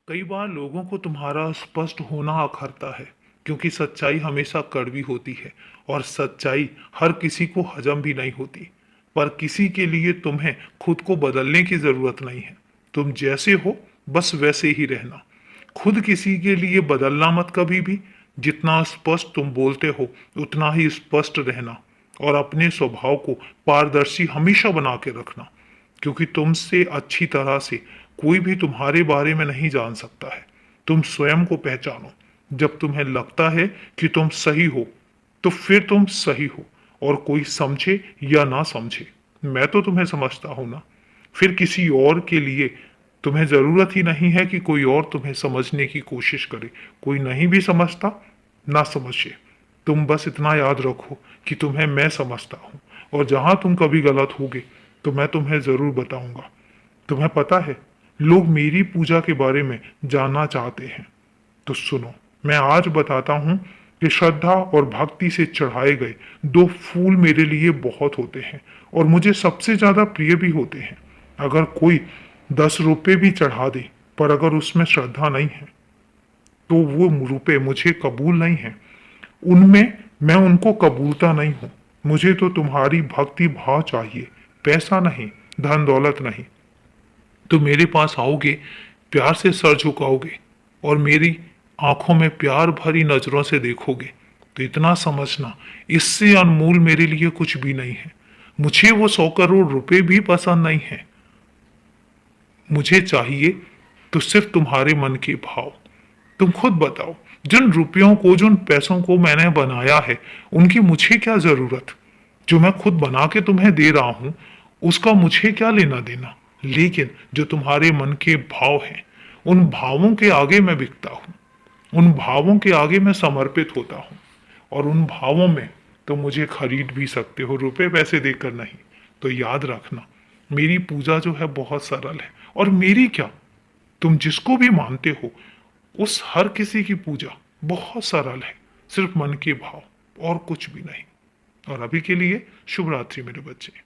कई बार लोगों को तुम्हारा स्पष्ट होना अखरता है, क्योंकि सच्चाई हमेशा कड़वी होती है और सच्चाई हर किसी को हजम भी नहीं होती। पर किसी के लिए तुम्हें खुद को बदलने की जरूरत नहीं है। तुम जैसे हो बस वैसे ही रहना। खुद किसी के लिए बदलना मत कभी भी। जितना स्पष्ट तुम बोलते हो उतना ही स्पष्ट रहना और अपने स्वभाव को पारदर्शी हमेशा बना के रखना, क्योंकि तुमसे अच्छी तरह से कोई भी तुम्हारे बारे में नहीं जान सकता है। तुम स्वयं को पहचानो। जब तुम्हें लगता है कि तुम सही हो तो फिर तुम सही हो, और कोई समझे या ना समझे मैं तो तुम्हें समझता हूं ना। फिर किसी और के लिए तुम्हें जरूरत ही नहीं है कि कोई और तुम्हें समझने की कोशिश करे। कोई नहीं भी समझता, ना समझे। तुम बस इतना याद रखो कि तुम्हें मैं समझता हूँ, और जहां तुम कभी गलत होगे तो मैं तुम्हें जरूर बताऊंगा। तुम्हें पता है, लोग मेरी पूजा के बारे में जानना चाहते हैं। तो सुनो, मैं आज बताता हूँ कि श्रद्धा और भक्ति से चढ़ाए गए दो फूल मेरे लिए बहुत होते हैं, और मुझे सबसे ज्यादा प्रिय भी होते हैं। अगर कोई 10 रुपए भी चढ़ा दे, पर अगर उसमें श्रद्धा नहीं है तो वो रुपए मुझे कबूल नहीं है। उनमें मैं उनको कबूलता नहीं हूँ। मुझे तो तुम्हारी भक्ति भाव चाहिए, पैसा नहीं, धन दौलत नहीं। तो मेरे पास आओगे, प्यार से सर झुकाओगे और मेरी आंखों में प्यार भरी नजरों से देखोगे, तो इतना समझना, इससे अनमोल मेरे लिए कुछ भी नहीं है। मुझे वो 100 करोड़ रुपए भी पसंद नहीं है। मुझे चाहिए तो सिर्फ तुम्हारे मन के भाव। तुम खुद बताओ, जिन रुपयों को, जिन पैसों को मैंने बनाया है, उनकी मुझे क्या जरूरत। जो मैं खुद बना के तुम्हें दे रहा हूं उसका मुझे क्या लेना देना। लेकिन जो तुम्हारे मन के भाव हैं, उन भावों के आगे मैं बिकता हूं। उन भावों के आगे मैं समर्पित होता हूं, और उन भावों में तो मुझे खरीद भी सकते हो, रुपए पैसे देकर नहीं। तो याद रखना, मेरी पूजा जो है बहुत सरल है। और मेरी क्या, तुम जिसको भी मानते हो उस हर किसी की पूजा बहुत सरल है। सिर्फ मन के भाव और कुछ भी नहीं। और अभी के लिए शुभ रात्रि मेरे बच्चे।